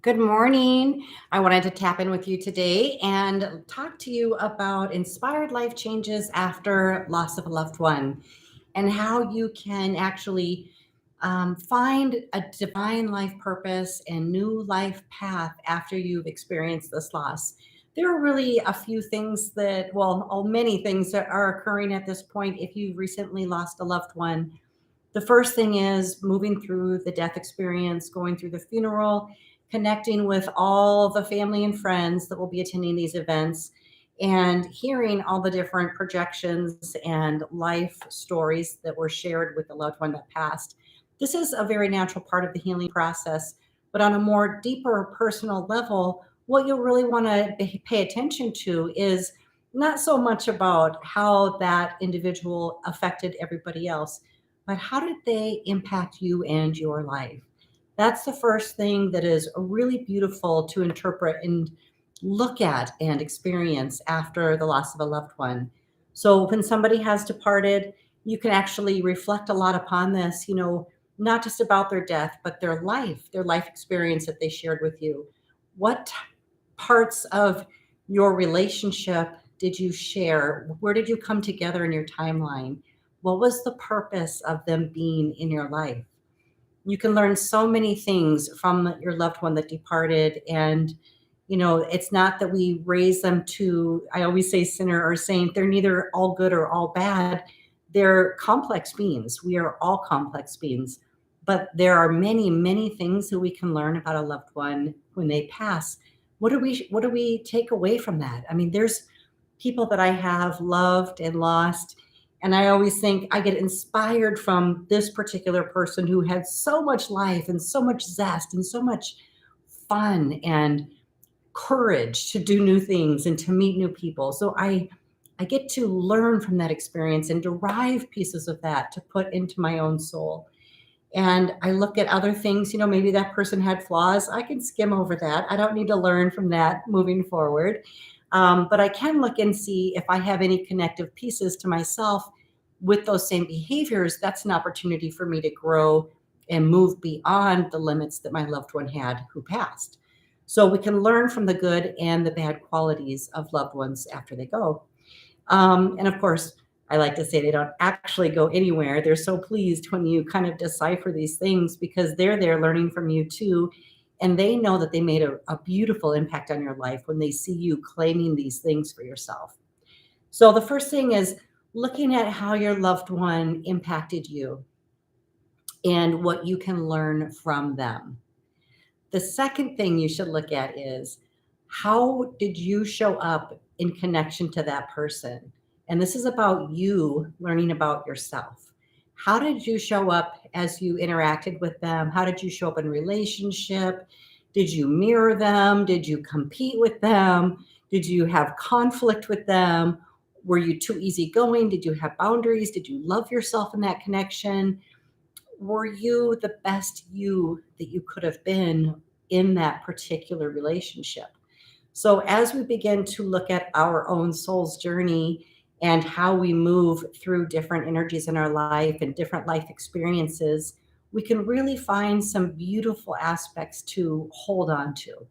Good morning. I wanted to tap in with you today and talk to you about inspired life changes after loss of a loved one and how you can actually find a divine life purpose and new life path after you've experienced this loss. There are really a few things that, many things that are occurring at this point if you've recently lost a loved one. The first thing is moving through the death experience, going through the funeral, connecting with all the family and friends that will be attending these events, and hearing all the different projections and life stories that were shared with the loved one that passed. This is a very natural part of the healing process, but on a more deeper personal level, what you'll really want to pay attention to is not so much about how that individual affected everybody else, but how did they impact you and your life? That's the first thing that is really beautiful to interpret and look at and experience after the loss of a loved one. So when somebody has departed, you can actually reflect a lot upon this, not just about their death, but their life experience that they shared with you. What parts of your relationship did you share? Where did you come together in your timeline? What was the purpose of them being in your life? You can learn so many things from your loved one that departed. And, it's not that we raise them to, I always say sinner or saint. They're neither all good or all bad. They're complex beings. We are all complex beings. But there are many, many things that we can learn about a loved one when they pass. What do we take away from that? I mean, there's people that I have loved and lost, and I always think I get inspired from this particular person who had so much life and so much zest and so much fun and courage to do new things and to meet new people. So I get to learn from that experience and derive pieces of that to put into my own soul. And I look at other things, maybe that person had flaws. I can skim over that. I don't need to learn from that moving forward. But I can look and see if I have any connective pieces to myself with those same behaviors. That's an opportunity for me to grow and move beyond the limits that my loved one had who passed. So we can learn from the good and the bad qualities of loved ones after they go. And of course, I like to say they don't actually go anywhere. They're so pleased when you kind of decipher these things because they're there learning from you too. And they know that they made a beautiful impact on your life when they see you claiming these things for yourself. So the first thing is looking at how your loved one impacted you and what you can learn from them. The second thing you should look at is how did you show up in connection to that person? And this is about you learning about yourself. How did you show up as you interacted with them? How did you show up in relationship? Did you mirror them? Did you compete with them? Did you have conflict with them? Were you too easygoing? Did you have boundaries? Did you love yourself in that connection? Were you the best you that you could have been in that particular relationship? So, as we begin to look at our own soul's journey and how we move through different energies in our life and different life experiences, we can really find some beautiful aspects to hold on to.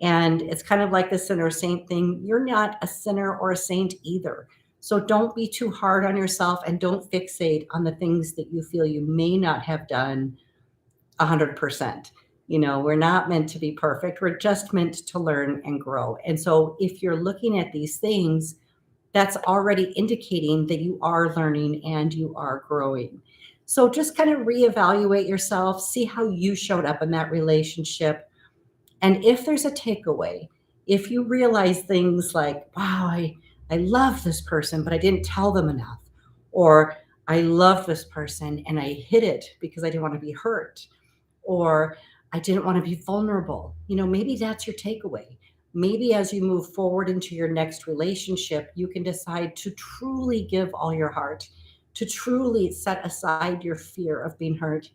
And it's kind of like the sinner saint thing. You're not a sinner or a saint either. So don't be too hard on yourself and don't fixate on the things that you feel you may not have done 100%. We're not meant to be perfect. We're just meant to learn and grow. And so if you're looking at these things, that's already indicating that you are learning and you are growing. So just kind of reevaluate yourself, see how you showed up in that relationship, and if there's a takeaway, if you realize things like, wow, I love this person, but I didn't tell them enough, or I love this person and I hid it because I didn't want to be hurt, or I didn't want to be vulnerable, maybe that's your takeaway. Maybe as you move forward into your next relationship, you can decide to truly give all your heart, to truly set aside your fear of being hurt,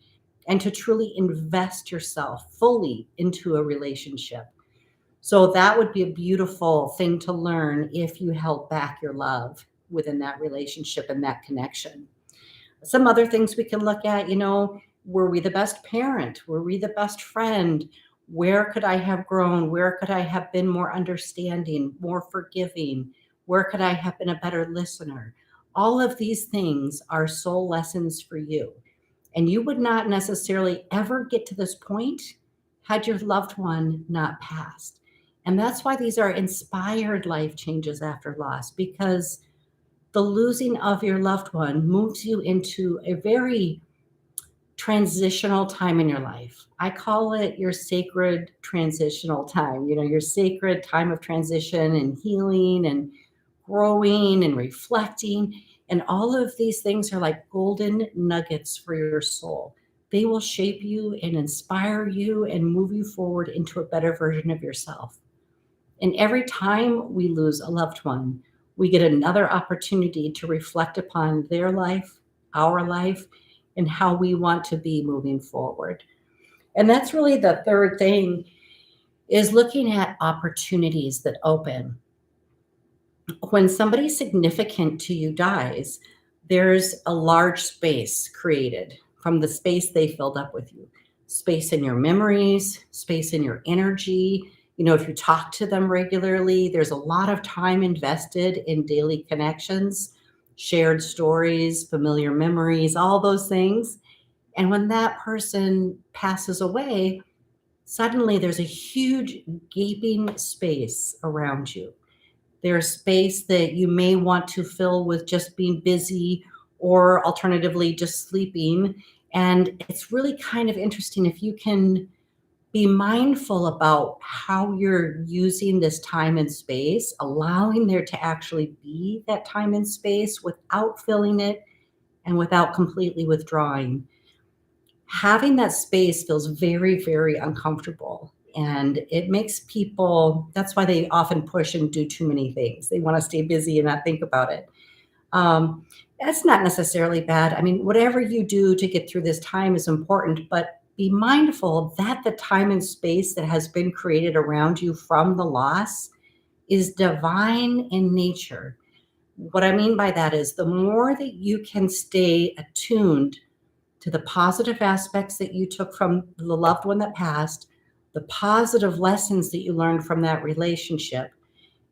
and to truly invest yourself fully into a relationship. So that would be a beautiful thing to learn if you held back your love within that relationship and that connection. Some other things we can look at, were we the best parent? Were we the best friend? Where could I have grown? Where could I have been more understanding, more forgiving? Where could I have been a better listener? All of these things are soul lessons for you. And you would not necessarily ever get to this point had your loved one not passed. And that's why these are inspired life changes after loss, because the losing of your loved one moves you into a very transitional time in your life. I call it your sacred transitional time, your sacred time of transition and healing and growing and reflecting. And all of these things are like golden nuggets for your soul. They will shape you and inspire you and move you forward into a better version of yourself. And every time we lose a loved one, we get another opportunity to reflect upon their life, our life, and how we want to be moving forward. And that's really the third thing, is looking at opportunities that open. When somebody significant to you dies, there's a large space created from the space they filled up with you. Space in your memories, space in your energy. If you talk to them regularly, there's a lot of time invested in daily connections, shared stories, familiar memories, all those things. And when that person passes away, suddenly there's a huge gaping space around you. There's space that you may want to fill with just being busy, or alternatively just sleeping. And it's really kind of interesting if you can be mindful about how you're using this time and space, allowing there to actually be that time and space without filling it and without completely withdrawing. Having that space feels very, very uncomfortable. And it makes people, that's why they often push and do too many things. They want to stay busy and not think about it. That's not necessarily bad. I mean, whatever you do to get through this time is important, but be mindful that the time and space that has been created around you from the loss is divine in nature. What I mean by that is the more that you can stay attuned to the positive aspects that you took from the loved one that passed, the positive lessons that you learned from that relationship,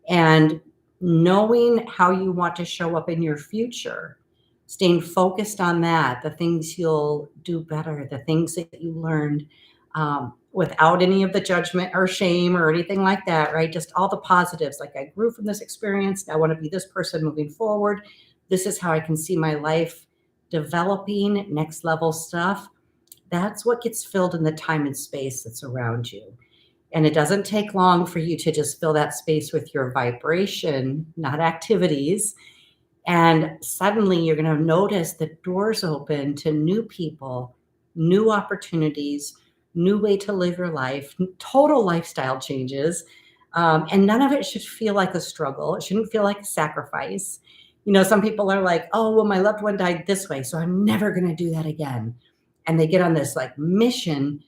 and knowing how you want to show up in your future, staying focused on that, the things you'll do better, the things that you learned, without any of the judgment or shame or anything like that, right? Just all the positives. Like, I grew from this experience. I want to be this person moving forward. This is how I can see my life developing, next level stuff. That's what gets filled in the time and space that's around you. And it doesn't take long for you to just fill that space with your vibration, not activities. And suddenly you're going to notice the doors open to new people, new opportunities, new way to live your life, total lifestyle changes. And none of it should feel like a struggle. It shouldn't feel like a sacrifice. Some people are like, oh, well, my loved one died this way, so I'm never going to do that again. And they get on this like mission,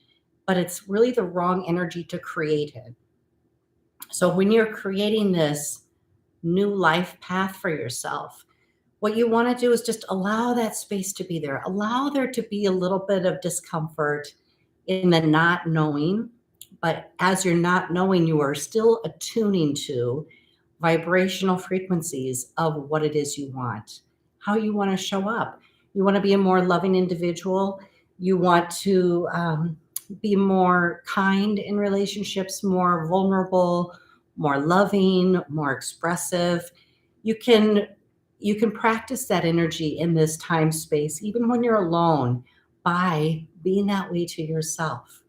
but it's really the wrong energy to create it. So when you're creating this new life path for yourself, what you want to do is just allow that space to be there. Allow there to be a little bit of discomfort in the not knowing. But as you're not knowing, you are still attuning to vibrational frequencies of what it is you want, how you want to show up. You want to be a more loving individual. You want to be more kind in relationships, more vulnerable, more loving, more expressive. You can practice that energy in this time space, even when you're alone, by being that way to yourself.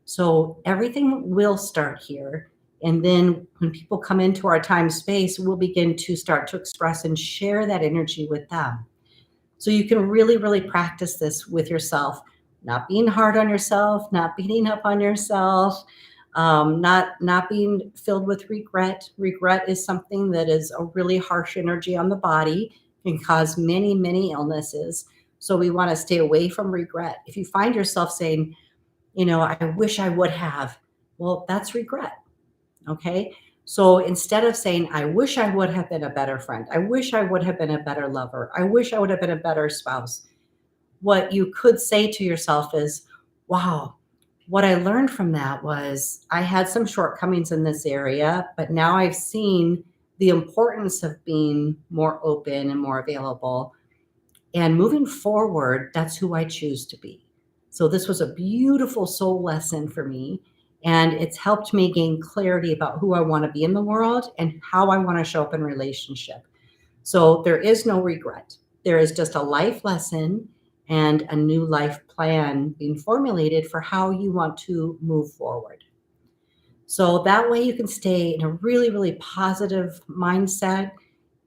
So everything will start here. And then when people come into our time space, we'll begin to start to express and share that energy with them. So you can really, really practice this with yourself, not being hard on yourself, not beating up on yourself, not being filled with regret. Regret is something that is a really harsh energy on the body, can cause many, many illnesses. So we want to stay away from regret. If you find yourself saying, I wish I would have, well, that's regret. Okay. So instead of saying, I wish I would have been a better friend, I wish I would have been a better lover, I wish I would have been a better spouse, what you could say to yourself is, wow, what I learned from that was I had some shortcomings in this area, but now I've seen the importance of being more open and more available. And moving forward, that's who I choose to be. So this was a beautiful soul lesson for me. And it's helped me gain clarity about who I want to be in the world and how I want to show up in relationship. So there is no regret. There is just a life lesson and a new life plan being formulated for how you want to move forward. So that way you can stay in a really, really positive mindset,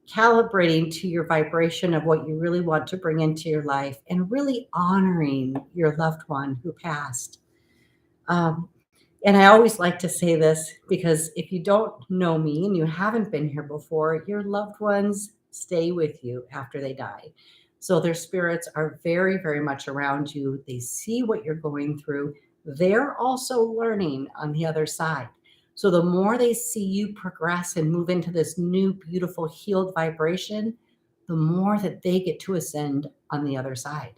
calibrating to your vibration of what you really want to bring into your life and really honoring your loved one who passed. Um, and I always like to say this because if you don't know me and you haven't been here before, your loved ones stay with you after they die. So their spirits are very, very much around you. They see what you're going through. They're also learning on the other side. So the more they see you progress and move into this new, beautiful, healed vibration, the more that they get to ascend on the other side.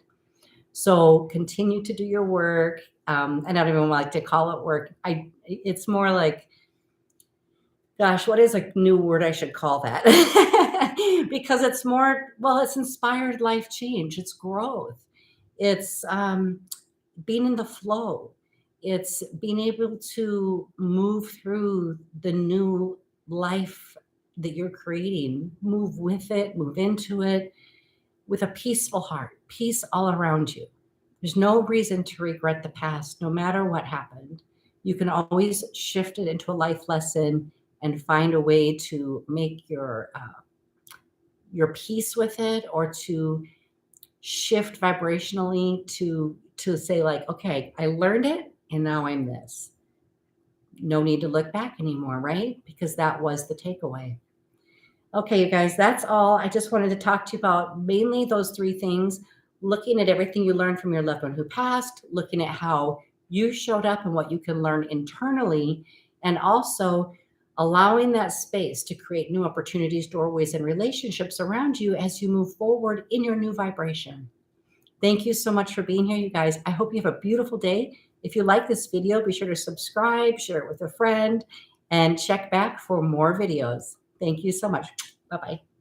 So continue to do your work. I don't even like to call it work. It's more like, gosh, what is a new word I should call that? Because it's more, well, it's inspired life change. It's growth. It's being in the flow. It's being able to move through the new life that you're creating, move with it, move into it with a peaceful heart, peace all around you. There's no reason to regret the past, no matter what happened. You can always shift it into a life lesson and find a way to make your peace with it, or to shift vibrationally to say like, okay, I learned it and now I'm this. No need to look back anymore, right? Because that was the takeaway. Okay, you guys, that's all. I just wanted to talk to you about mainly those three things: looking at everything you learned from your loved one who passed, looking at how you showed up and what you can learn internally, and also allowing that space to create new opportunities, doorways, and relationships around you as you move forward in your new vibration. Thank you so much for being here, you guys. I hope you have a beautiful day. If you like this video, be sure to subscribe, share it with a friend, and check back for more videos. Thank you so much. Bye-bye.